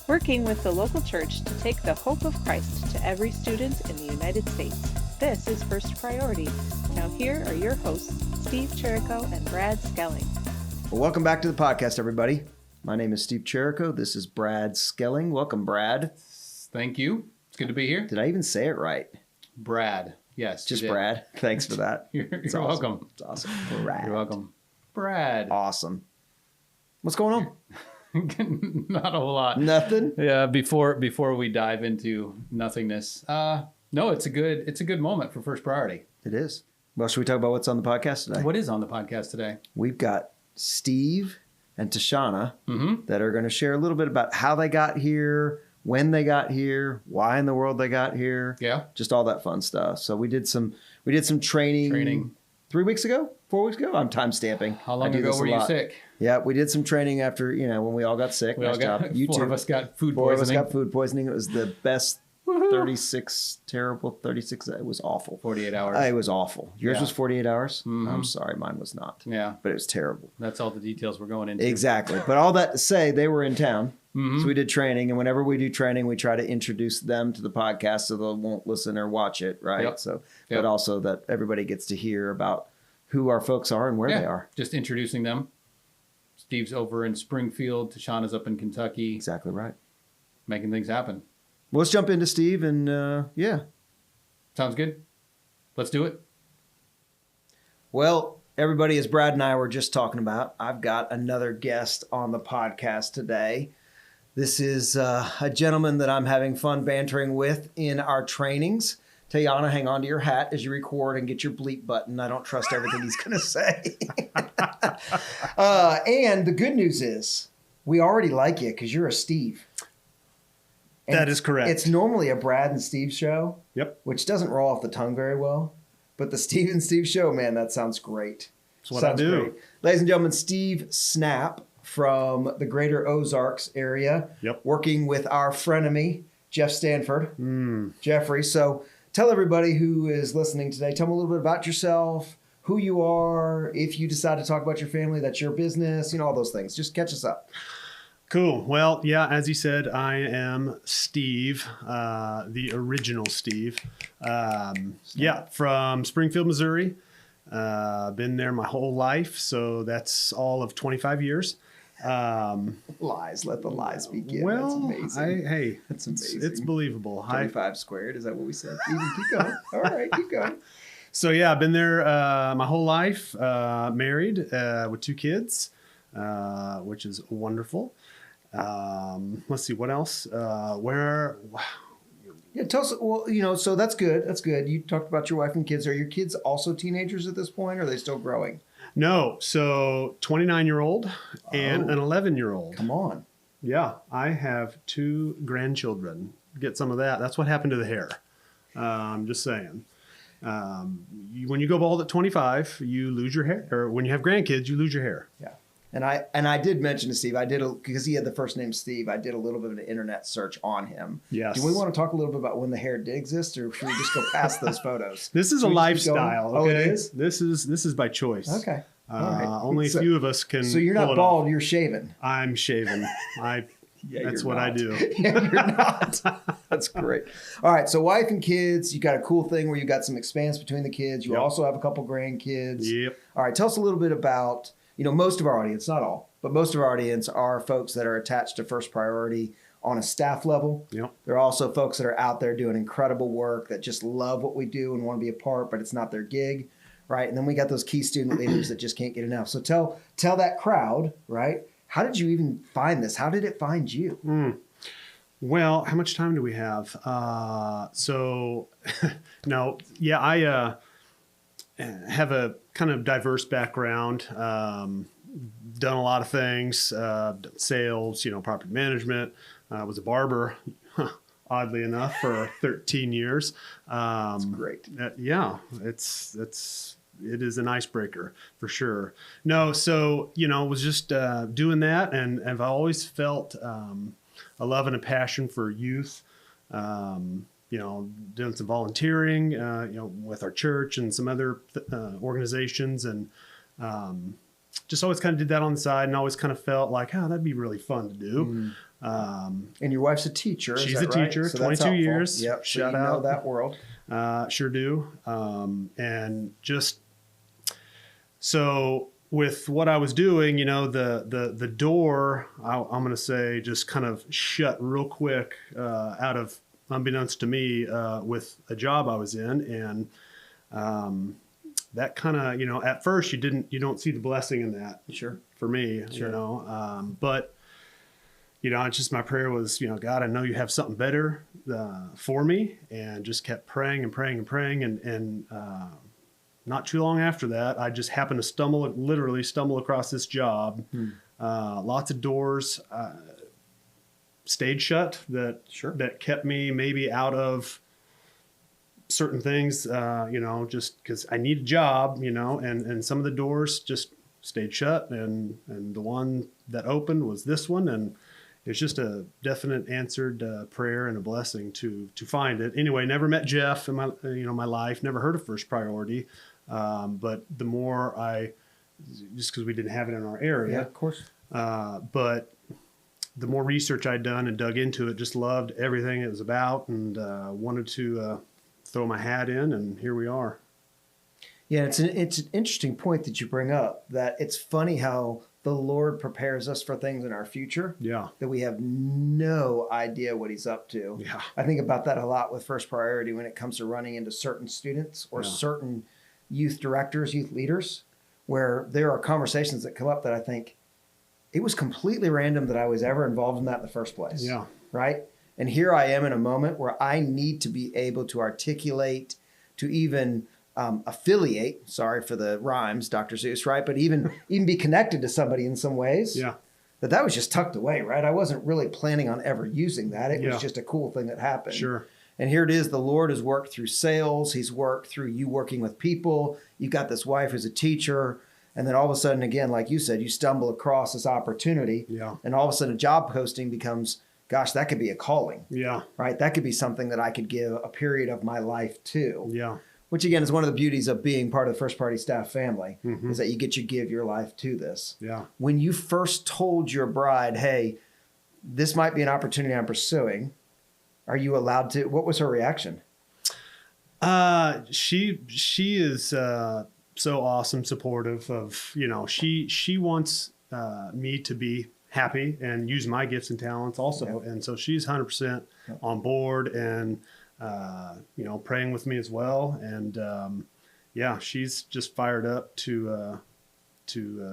working with the local church to take the hope of Christ to every student in the United States. This is First Priority. Now here are your hosts, Steve Cherico and Brad Skelling. Well, welcome back to the podcast, everybody. My name is Steve Cherico. This is Brad Skelling. Welcome, Brad. Thank you. It's good to be here. Did I even say it right? Brad. Yes. Just Brad. Thanks for that. You're awesome. welcome. It's awesome. Brad. You're welcome. Brad. Awesome. What's going on? Not a whole lot. Nothing? Yeah, before we dive into nothingness. No, it's a good moment for First Priority. It is. Well, should we talk about what's on the podcast today? What is on the podcast today? We've got Steve and Tishana that are going to share a little bit about how they got here, when they got here, why in the world they got here. Yeah. Just all that fun stuff. So we did some training 3 weeks ago, 4 weeks ago. I'm time stamping. How long ago were you sick? Yeah, we did some training after, when we all got sick. We all got, four of us got food poisoning. It was the best 36, it was awful. 48 hours. It was awful. Yours was 48 hours? Mm-hmm. I'm sorry, mine was not. Yeah. But it was terrible. That's all the details we're going into. Exactly. But all that to say, they were in town. So we did training, and whenever we do training, we try to introduce them to the podcast so they won't listen or watch it, right? Yep. So, but also that everybody gets to hear about who our folks are and where they are. Just introducing them. Steve's over in Springfield. Tishana's up in Kentucky. Exactly right. Making things happen. Well, let's jump into Steve and Sounds good. Let's do it. Well, everybody, as Brad and I were just talking about, I've got another guest on the podcast today. This is a gentleman that I'm having fun bantering with in our trainings. Tayana, hang on to your hat as you record and get your bleep button. I don't trust everything he's going to say. And the good news is we already like you because you're a Steve. And that is correct. It's normally a Brad and Steve show. Yep. Which doesn't roll off the tongue very well. But the Steve and Steve show, man, that sounds great. That's what I do. Great. Ladies and gentlemen, Steve Snapp from the greater Ozarks area. Yep. Working with our frenemy, Jeff Stanford. Jeffrey. So tell everybody who is listening today, tell them a little bit about yourself, who you are. If you decide to talk about your family, that's your business, all those things. Just catch us up. Cool. Well, yeah, as you said, I am Steve, the original Steve. From Springfield, Missouri. Been there my whole life, so that's all of 25 years. Lies. Let the lies begin. Well, that's amazing. That's amazing. It's believable. 25 squared. Is that what we said? Keep going. All right, keep going. So, yeah, I've been there my whole life, married with 2 kids, which is wonderful. Let's see, what else? Yeah, tell us. Well, so that's good. That's good. You talked about your wife and kids. Are your kids also teenagers at this point, or are they still growing? No. So 29-year-old and an 11-year-old. Come on. Yeah, I have 2 grandchildren. Get some of that. That's what happened to the hair. I'm just saying. When you go bald at 25, you lose your hair. Or when you have grandkids, you lose your hair. Yeah. And I did mention to Steve, because he had the first name Steve, I did a little bit of an internet search on him. Yes. Do we want to talk a little bit about when the hair did exist, or should we just go past those photos? This is a lifestyle. Okay? Oh, it is? This is by choice. Okay. All right. Only a few of us can. So you're not bald, you're shaven. I'm shaven. That's what I do. Yeah, you're not. That's great. All right. So wife and kids, you got a cool thing where you got some expanse between the kids. You also have a couple grandkids. Yep. All right. Tell us a little bit about, most of our audience, not all, but most of our audience are folks that are attached to First Priority on a staff level. Yep. There are also folks that are out there doing incredible work that just love what we do and want to be a part, but it's not their gig. Right. And then we got those key student leaders that just can't get enough. So tell that crowd, right? How did you even find this? How did it find you? Well, how much time do we have? I have a kind of diverse background, done a lot of things, sales, property management. I was a barber, oddly enough, for 13 years. That's great. It is an icebreaker for sure. No, so, was just doing that. And I've always felt a love and a passion for youth, doing some volunteering, with our church and some other organizations. And just always kind of did that on the side, and always kind of felt like, oh, that'd be really fun to do. And your wife's a teacher. She's is a that right? teacher, So 22 years. Yep. Shout so you out. know that world. Sure do. And just so with what I was doing, the door, I'm going to say, just kind of shut real quick, out of unbeknownst to me, with a job I was in. And, that kind of, at first you don't see the blessing in that. Sure. For me, Sure. But it's just my prayer was, God, I know you have something better for me, and just kept praying and praying and praying. And not too long after that, I just happened to literally stumble across this job. Lots of doors stayed shut that kept me maybe out of certain things, just because I need a job, and some of the doors just stayed shut, and the one that opened was this one, and it's just a definite answered prayer and a blessing to find it. Anyway, never met Jeff in my life, never heard of First Priority, but the more just because we didn't have it in our area, Yeah, of course. but the more research I'd done and dug into it, just loved everything it was about, and wanted to throw my hat in, and here we are. Yeah, it's an interesting point that you bring up, that it's funny how the Lord prepares us for things in our future that we have no idea what he's up to. Yeah. I think about that a lot with First Priority when it comes to running into certain students or certain youth directors, youth leaders, where there are conversations that come up that I think it was completely random that I was ever involved in that in the first place. Yeah. Right? And here I am in a moment where I need to be able to articulate, to even affiliate, sorry for the rhymes, Dr. Seuss, right? But even be connected to somebody in some ways. Yeah. That was just tucked away, right? I wasn't really planning on ever using that. It was Yeah. just a cool thing that happened. Sure. And here it is. The Lord has worked through sales. He's worked through you working with people. You've got this wife who's a teacher. And then all of a sudden, again, like you said, you stumble across this opportunity. Yeah. And all of a sudden a job posting becomes, gosh, that could be a calling. Yeah. Right? That could be something that I could give a period of my life to. Yeah. Which, again, is one of the beauties of being part of the First Party staff family, is that you get to give your life to this. Yeah. When When you first told your bride, hey, this might be an opportunity I'm pursuing, are you allowed to? What was her reaction? She is so awesome, supportive of, she wants me to be happy and use my gifts and talents also. Yep. And so she's 100% on board, and praying with me as well. And she's just fired up to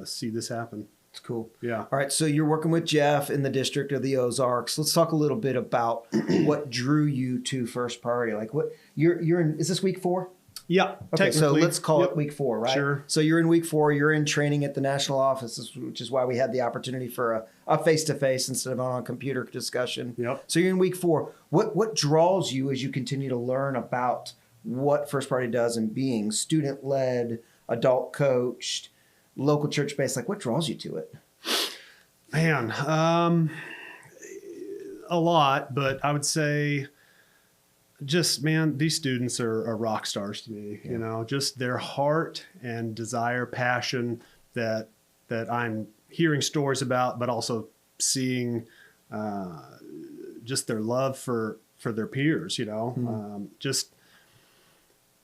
see this happen. It's cool. Yeah. All right. So you're working with Jeff in the district of the Ozarks. Let's talk a little bit about what drew you to First Priority. Like what you're in, is this week 4? Yeah. Okay. So technically. let's call Yep. it week 4, right? Sure. So you're in week 4, you're in training at the national office, which is why we had the opportunity for a face-to-face instead of on a computer discussion. Yep. So you're in week 4. What draws you as you continue to learn about what First Priority does in being student-led, adult coached, local church-based? Like what draws you to it? Man, a lot, but I would say just, man, these students are rock stars to me, just their heart and desire, passion that I'm hearing stories about, but also seeing just their love for their peers, just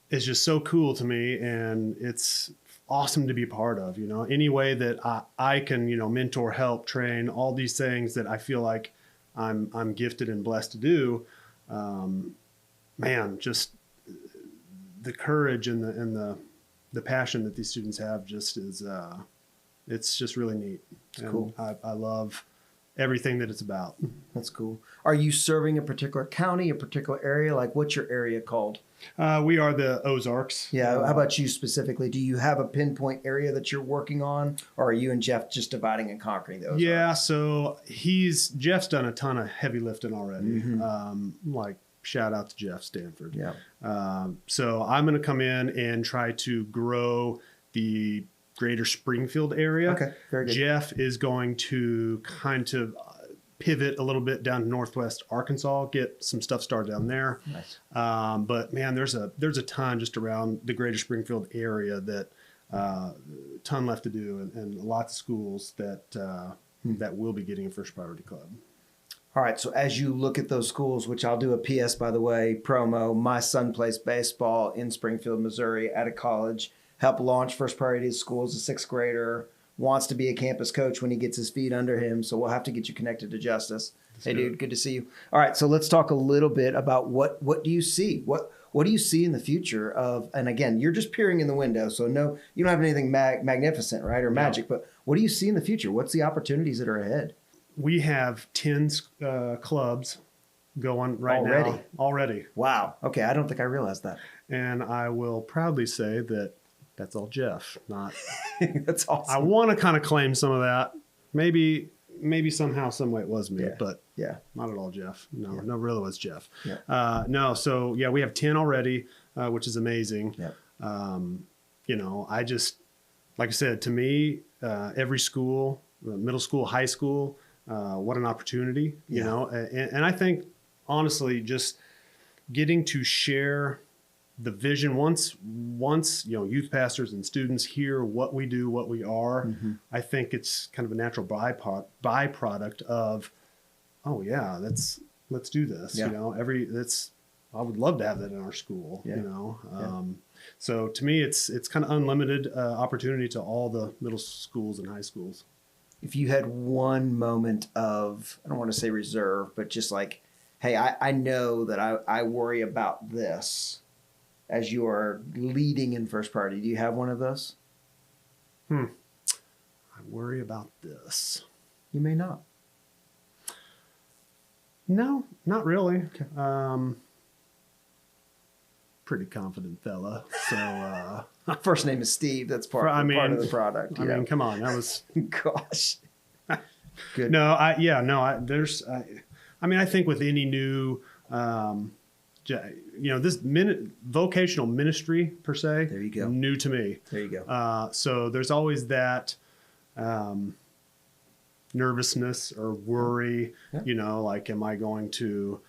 it's just so cool to me, and it's awesome to be a part of, any way that I can, mentor, help, train, all these things that I feel like I'm gifted and blessed to do. Man, just the courage and the passion that these students have just is, it's just really neat. It's cool. I love everything that it's about. That's cool. Are you serving a particular county, a particular area? Like what's your area called? We are the Ozarks. Yeah. How about you specifically? Do you have a pinpoint area that you're working on, or are you and Jeff just dividing and conquering those? Yeah. So Jeff's done a ton of heavy lifting already. Like shout out to Jeff Stanford. Yeah. So I'm going to come in and try to grow the greater Springfield area. Okay. Very good. Jeff is going to kind of pivot a little bit down to Northwest Arkansas, get some stuff started down there. Nice. But man, there's a ton just around the greater Springfield area that ton left to do, and lots of schools that will be getting a first priority club. All right. So as you look at those schools, which I'll do a PS, by the way, promo, my son plays baseball in Springfield, Missouri at a college, help launch First Priority School as a sixth grader, wants to be a campus coach when he gets his feet under him. So we'll have to get you connected to Justice. Hey, dude, good to see you. All right. So let's talk a little bit about what do you see? What do you see in the future of, and again, you're just peering in the window. So no, you don't have anything magnificent, right? Or magic, but what do you see in the future? What's the opportunities that are ahead? We have 10 clubs going right now. Already. Wow. Okay. I don't think I realized that. And I will proudly say that that's all Jeff, not. That's awesome. I want to kind of claim some of that. Maybe somehow, some way it was me, but not at all Jeff. No, really was Jeff. Yeah. No. So yeah, we have 10 already, which is amazing. Yeah. I just, like I said, to me, every school, middle school, high school, what an opportunity, you know? And I think honestly, just getting to share the vision once, youth pastors and students hear what we do, what we are, I think it's kind of a natural byproduct of, oh yeah, let's do this. Yeah. You know, I would love to have that in our school, you know? So to me, it's kind of unlimited opportunity to all the middle schools and high schools. If you had one moment of, I don't want to say reserve, but just like, hey, I know that I worry about this as you are leading in First Priority. Do you have one of those? I worry about this. You may not. No, not really. Okay. Pretty confident fella. So First name is Steve. That's part of the product. I mean, come on. That was gosh. Good. No, I think with any new this vocational ministry per se, there you go. New to me. There you go. So there's always that nervousness or worry, like, am I going to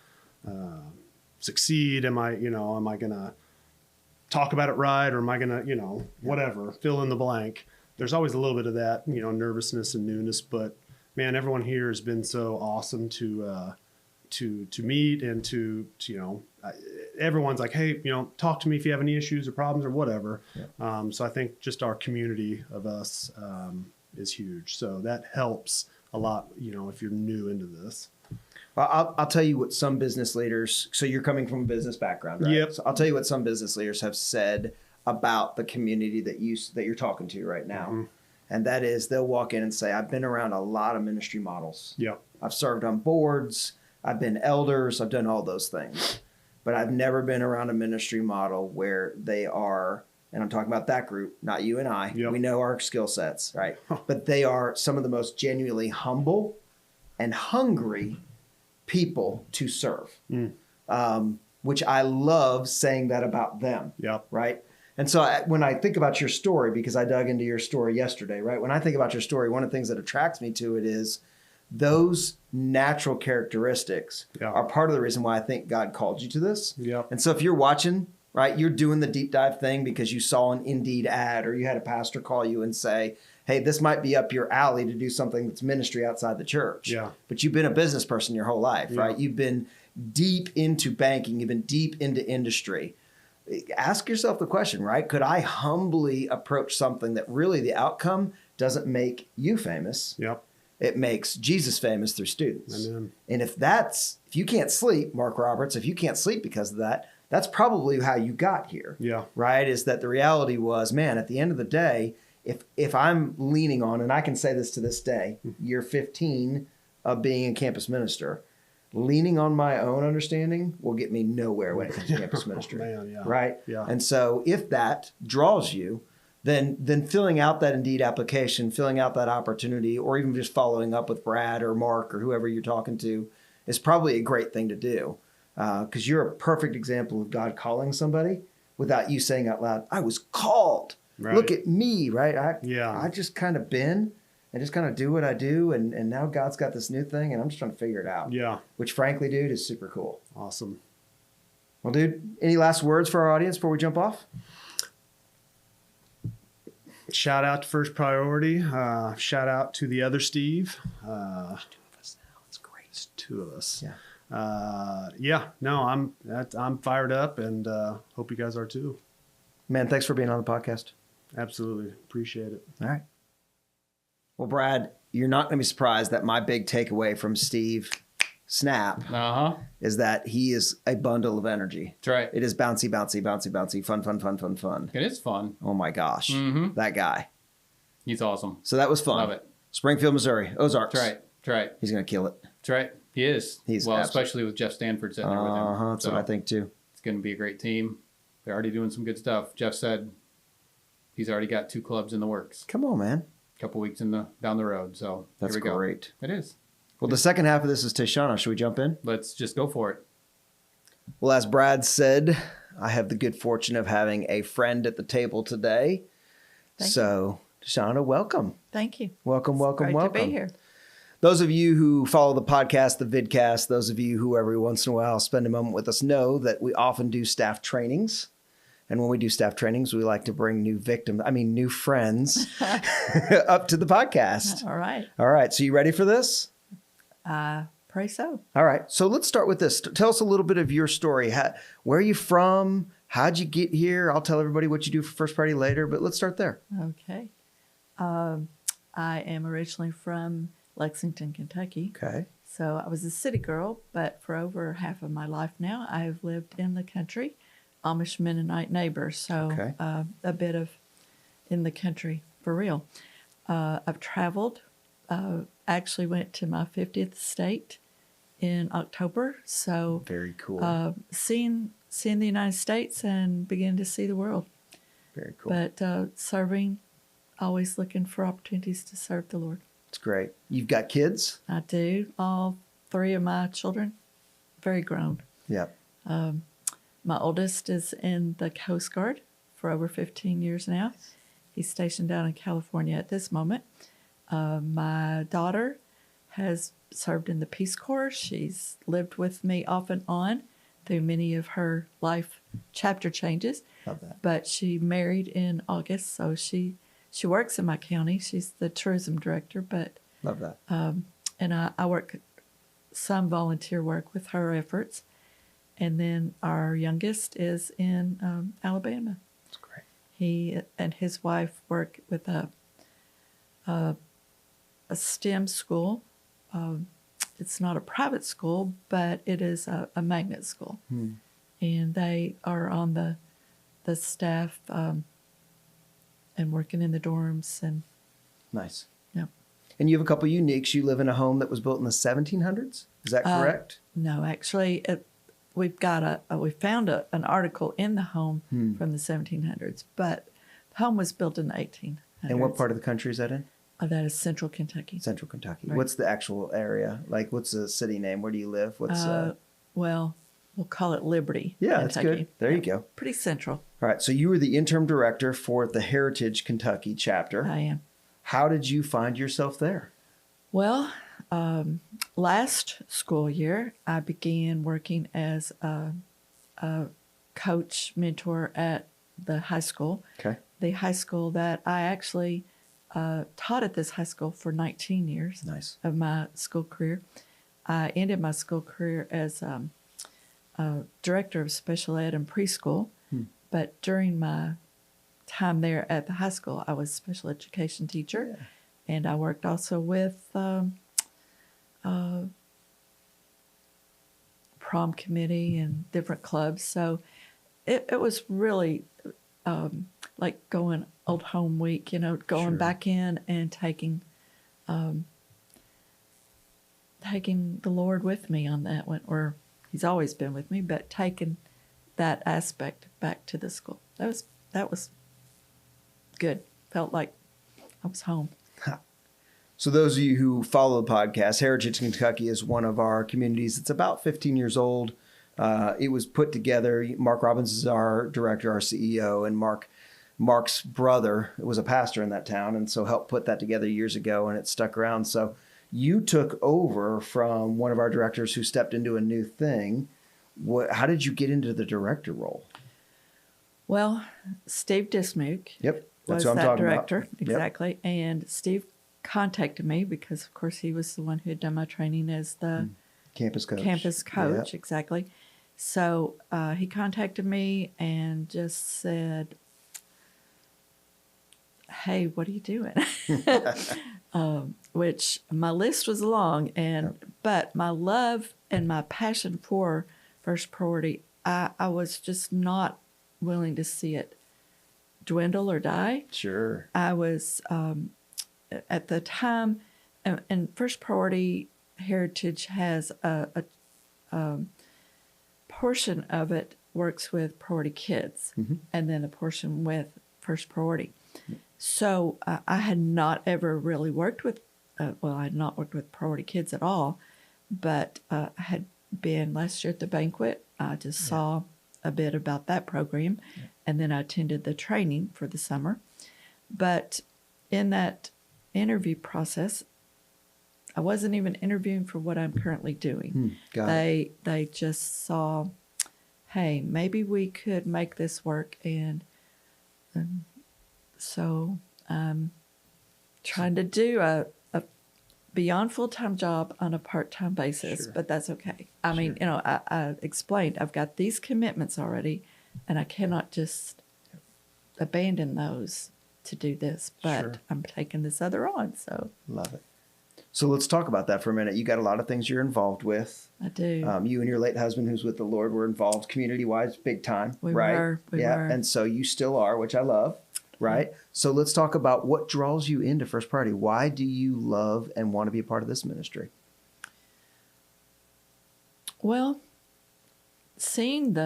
succeed? Am I going to talk about it right? Or am I going to, whatever, fill in the blank. There's always a little bit of that, nervousness and newness, but man, everyone here has been so awesome to meet and to everyone's like, hey, talk to me if you have any issues or problems or whatever. Yeah. So I think just our community of us is huge. So that helps a lot, if you're new into this. Well, I'll tell you what some business leaders, so you're coming from a business background, right? Yep. So I'll tell you what some business leaders have said about the community that you're talking to right now. Mm-hmm. And that is, they'll walk in and say, I've been around a lot of ministry models. Yep. I've served on boards. I've been elders. I've done all those things. But I've never been around a ministry model where they are, and I'm talking about that group, not you and I. Yep. We know our skill sets, right? But they are some of the most genuinely humble and hungry people to serve, which I love saying that about them. Yep. Right. And so when I think about your story, because I dug into your story yesterday, right? When I think about your story, one of the things that attracts me to it is those natural characteristics are part of the reason why I think God called you to this. Yep. And so if you're watching, right, you're doing the deep dive thing because you saw an Indeed ad or you had a pastor call you and say, hey, this might be up your alley to do something that's ministry outside the church. Yeah. But you've been a business person your whole life, right? You've been deep into banking. You've been deep into industry. Ask yourself the question, right? Could I humbly approach something that really the outcome doesn't make you famous? Yep. It makes Jesus famous through students. Amen. And if you can't sleep, Mark Roberts, if you can't sleep because of that, that's probably how you got here. Yeah. Right? Is that the reality was, man, at the end of the day, if I'm leaning on, and I can say this to this day, year 15 of being a campus minister, leaning on my own understanding will get me nowhere when it comes to campus ministry. Man, yeah. Right? Yeah. And so if that draws you, then filling out that Indeed application, filling out that opportunity, or even just following up with Brad or Mark or whoever you're talking to is probably a great thing to do. Because you're a perfect example of God calling somebody without you saying out loud, I was called. Right. Look at me, right? I just kind of been and just kind of do what I do. And now God's got this new thing and I'm just trying to figure it out. Yeah. Which frankly, dude, is super cool. Awesome. Well, dude, any last words for our audience before we jump off? Shout out to First Priority. Shout out to the other Steve. Two of us now. It's great. It's two of us. Yeah. No, I'm fired up, and hope you guys are too. Man, thanks for being on the podcast. Absolutely. Appreciate it. All right. Well, Brad, you're not going to be surprised that my big takeaway from Steve Snapp is that he is a bundle of energy. That's right. It is bouncy, bouncy, bouncy, bouncy, fun. It is fun. Oh my gosh. Mm-hmm. That guy. He's awesome. So that was fun. Love it. Springfield, Missouri, Ozarks. That's right. That's right. He's going to kill it. That's right. He is. Well, especially with Jeff Stanford sitting there with him. That's what I think too. It's going to be a great team. They're already doing some good stuff. Jeff said he's already got 2 clubs in the works. Come on, man. A couple weeks down the road. So that's here we go. Great. It is. Well, the second half of this is Tishana. Should we jump in? Let's just go for it. Well, as Brad said, I have the good fortune of having a friend at the table today. Thank you. Tishana, welcome. Thank you. Welcome. Great to be here. Those of you who follow the podcast, the vidcast, those of you who every once in a while spend a moment with us know that we often do staff trainings. And when we do staff trainings, we like to bring new friends up to the podcast. All right. So you ready for this? Pray so. All right. So let's start with this. Tell us a little bit of your story. Where are you from? How'd you get here? I'll tell everybody what you do for First Priority later, but let's start there. Okay. I am originally from Lexington, Kentucky. Okay. So I was a city girl, but for over half of my life now, I've lived in the country, Amish Mennonite neighbors. So a bit of in the country for real. I've traveled. Actually went to my 50th state in October. So very cool. Seeing the United States and beginning to see the world. Very cool. But serving, always looking for opportunities to serve the Lord. It's great. You've got kids? I do. All 3 of my children, very grown. Yeah. My oldest is in the Coast Guard for over 15 years now. He's stationed down in California at this moment. My daughter has served in the Peace Corps. She's lived with me off and on through many of her life chapter changes. Love that. But she married in August, so she works in my county. She's the tourism director, but love that. And I work some volunteer work with her efforts. And then our youngest is in Alabama. That's great. He and his wife work with a STEM school. It's not a private school, but it is a magnet school. And they are on the staff and working in the dorms. And nice. Yeah. And you have a couple uniques. You live in a home that was built in the 1700s. Is that correct? No, actually, we found an article in the home from the 1700s, but the home was built in the 1800s. And what part of the country is that in? That is Central Kentucky. Central Kentucky. Right. What's the actual area? Like, what's the city name? Where do you live? Well, we'll call it Liberty. Yeah, Kentucky. that's good. There you go. Pretty central. All right. So you were the interim director for the Heritage Kentucky chapter. I am. How did you find yourself there? Well, last school year, I began working as a coach mentor at the high school. Okay. The high school that I actually taught at this high school for 19 years Nice. of my school career. I ended my school career as director of special ed and preschool, but during my time there at the high school, I was special education teacher, and I worked also with prom committee and different clubs. So it was really like going old home week, going Sure. back in and taking the Lord with me on that one, or He's always been with me, but taking that aspect back to the school. That was good. Felt like I was home. So those of you who follow the podcast, Heritage Kentucky is one of our communities. It's about 15 years old. It was put together. Mark Robbins is our director, our CEO, and Mark's brother was a pastor in that town, and so helped put that together years ago, and it stuck around. So you took over from one of our directors who stepped into a new thing. How did you get into the director role? Well, Steve Dismuke. Yep. That's was what I'm that talking director. about. Yep. Exactly. And Steve contacted me because, of course, he was the one who had done my training as the Campus coach. campus coach. Yep. Exactly. So he contacted me and just said, hey, what are you doing? Which my list was long, but my love and my passion for First Priority, I was just not willing to see it dwindle or die. Sure. I was at the time, and First Priority Heritage has a portion of it works with priority kids, and then a portion with First Priority. So I had not ever really worked with, I had not worked with priority kids at all, but I had been last year at the banquet. I just saw a bit about that program, and then I attended the training for the summer. But in that interview process, I wasn't even interviewing for what I'm currently doing. They just saw, hey, maybe we could make this work, and so I'm trying to do a beyond full-time job on a part-time basis, but that's okay. I mean, I explained I've got these commitments already, and I cannot just abandon those to do this, but I'm taking this other on. So love it. So let's talk about that for a minute. You got a lot of things you're involved with. I do. You and your late husband, who's with the Lord, were involved community-wise, big time, We right? were. And so you still are, which I love, right? So let's talk about what draws you into First Priority. Why do you love and want to be a part of this ministry? Well, seeing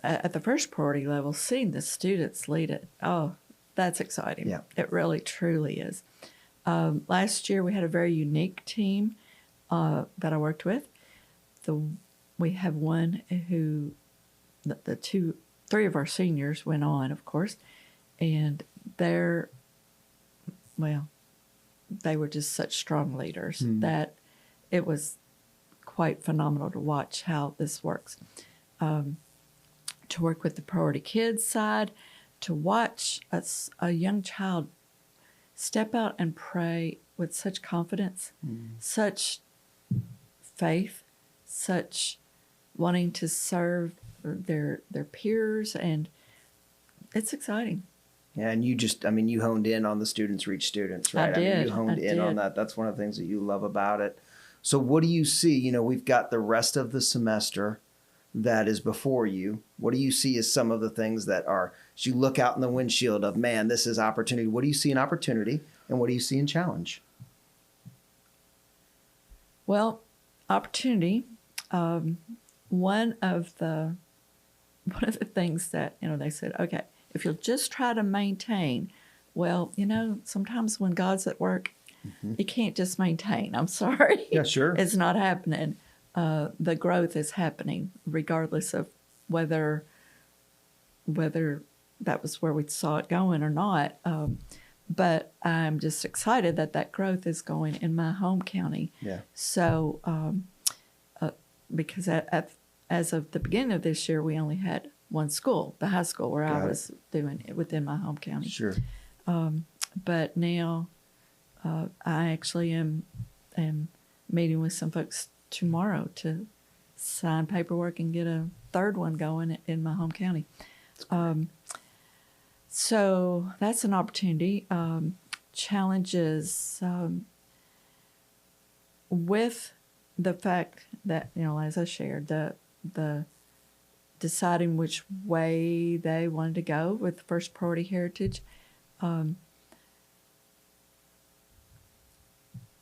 at the First Priority level, seeing the students lead it, that's exciting. Yeah. It really, truly is. Last year, we had a very unique team that I worked with. We have one who, three of our seniors went on, of course, and they were just such strong leaders that it was quite phenomenal to watch how this works. To work with the priority kids side, to watch a young child step out and pray with such confidence, such faith, such wanting to serve their peers, and it's exciting. Yeah, and you honed in on the students reach students, right? I did. You honed in on that. That's one of the things that you love about it. So what do you see? We've got the rest of the semester that is before you. What do you see as some of the things that are, as you look out in the windshield of, man, this is opportunity. What do you see in opportunity, and what do you see in challenge? Well, opportunity. One of the things that they said, okay, if you'll just try to maintain, well, sometimes when God's at work, you can't just maintain. I'm sorry. Yeah, sure. It's not happening. The growth is happening, regardless of whether that was where we saw it going or not. But I'm just excited that growth is going in my home county. Yeah. So, because as of the beginning of this year, we only had one school, the high school, where I was doing it within my home county. Sure. But now I actually am meeting with some folks tomorrow to sign paperwork and get a third one going in my home county. So that's an opportunity. Challenges with the fact that, as I shared, the deciding which way they wanted to go with First Priority Heritage.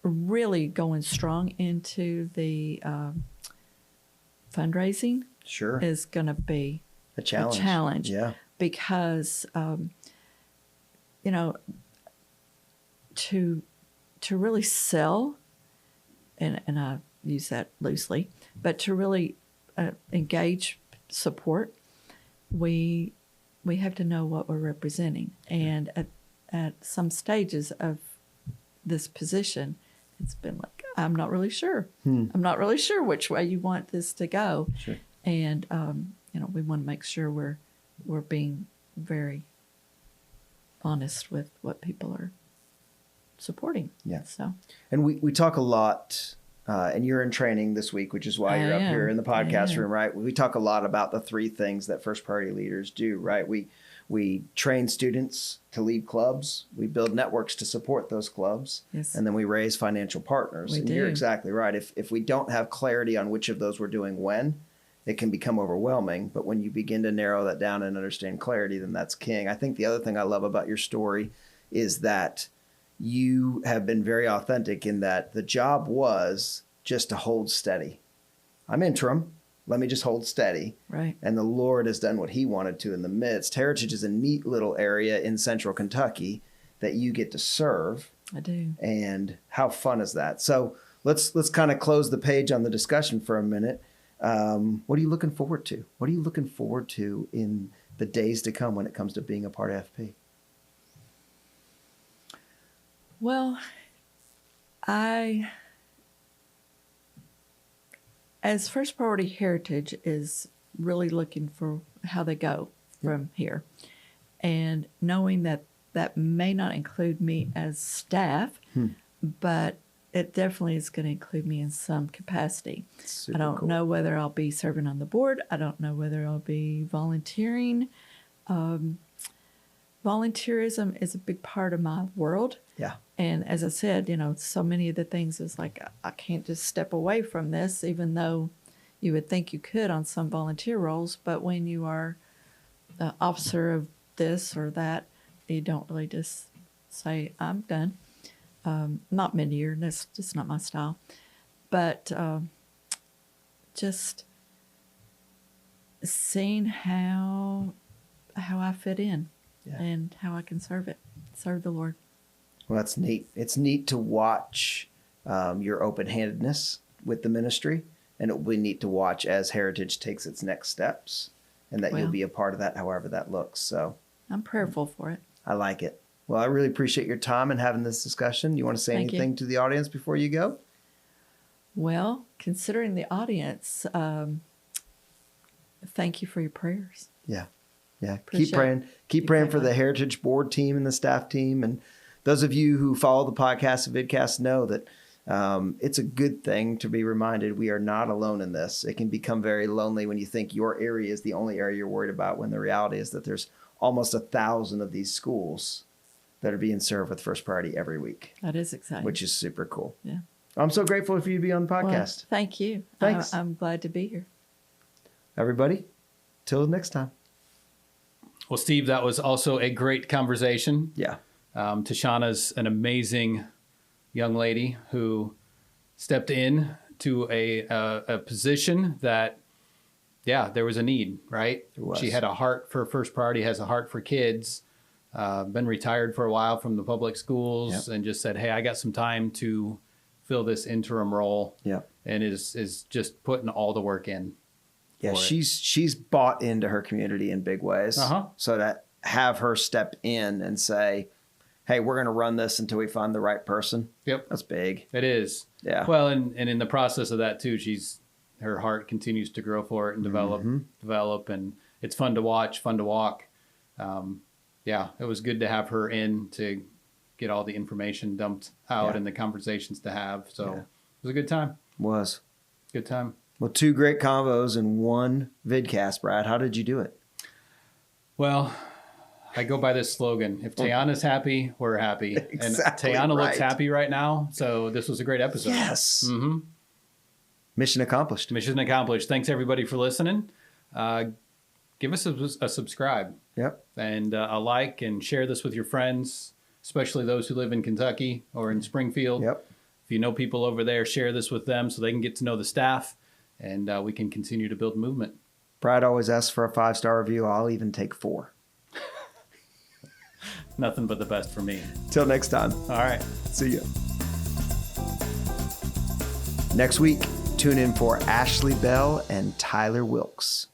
Really going strong into the fundraising is going to be a challenge. Yeah. Because, to really sell, and I use that loosely, but to really engage support, we have to know what we're representing. And at some stages of this position, it's been like, I'm not really sure. I'm not really sure which way you want this to go. Sure. And, we want to make sure we're being very honest with what people are supporting. Yeah. So And we talk a lot, and you're in training this week, which is why you're up here in the podcast room, right? We talk a lot about the three things that first priority leaders do, right? We train students to lead clubs. We build networks to support those clubs. Yes. And then we raise financial partners. And you're exactly right. If we don't have clarity on which of those we're doing when, it can become overwhelming. But when you begin to narrow that down and understand clarity, then that's king. I think the other thing I love about your story is that you have been very authentic in that the job was just to hold steady. I'm interim. Let me just hold steady. right. And the Lord has done what he wanted to in the midst. Heritage is a neat little area in central Kentucky that you get to serve. I do. And how fun is that? So let's kind of close the page on the discussion for a minute. What are you looking forward to? What are you looking forward to in the days to come when it comes to being a part of FP? Well, as first priority heritage is really looking for how they go from here, and knowing that that may not include me as staff, but it definitely is going to include me in some capacity. Super I don't cool. know whether I'll be serving on the board. I don't know whether I'll be volunteering. Volunteerism is a big part of my world. Yeah. And as I said, so many of the things is like, I can't just step away from this, even though you would think you could on some volunteer roles. But when you are the officer of this or that, you don't really just say, I'm done. Not mid-year, that's just not my style. But just seeing how I fit in and how I can serve the Lord. Well, that's neat. It's neat to watch your open-handedness with the ministry, and it will be neat to watch as Heritage takes its next steps, and that you'll be a part of that, however that looks. So I'm prayerful for it. I like it. Well, I really appreciate your time and having this discussion. You want to say Thank anything you. to the audience before you go? Well, considering the audience, thank you for your prayers. Yeah. Keep Appreciate praying. Keep praying for Exactly. the Heritage Board team and the staff team. And those of you who follow the podcast and vidcast know that it's a good thing to be reminded we are not alone in this. It can become very lonely when you think your area is the only area you're worried about, when the reality is that there's almost 1,000 of these schools that are being served with first priority every week, That is exciting. which is super cool. Yeah. I'm so grateful for you to be on the Well, podcast. thank you. Thanks. I'm glad to be here. Everybody, till next time. Well, Steve, that was also a great conversation. Yeah. Tishana's an amazing young lady who stepped in to a position that, there was a need, right? There was. She had a heart for first priority, has a heart for kids, been retired for a while from the public schools, and just said, hey, I got some time to fill this interim role. Yeah. And is just putting all the work in. Yeah, for it. she's bought into her community in big ways. So to have her step in and say, hey, we're going to run this until we find the right person. Yep. That's big. It is. Yeah. Well, and in the process of that too, her heart continues to grow for it and develop, and it's fun to watch, fun to walk. It was good to have her in to get all the information dumped out and the conversations to have. So it was a good time. Was. Good time. Well, 2 great convos in one vidcast, Brad. How did you do it? Well, I go by this slogan: if Tayana's happy, we're happy. Exactly and Tayana looks right. happy right now, so this was a great episode. Yes. Mm-hmm. Mission accomplished. Mission accomplished. Thanks everybody for listening. Give us a subscribe. Yep. And a like, and share this with your friends, especially those who live in Kentucky or in Springfield. Yep. If you know people over there, share this with them so they can get to know the staff, and we can continue to build movement. Brad always asks for a 5-star review. I'll even take 4. Nothing but the best for me. Till next time. All right. See you. Next week, tune in for Ashley Bell and Tyler Wilkes.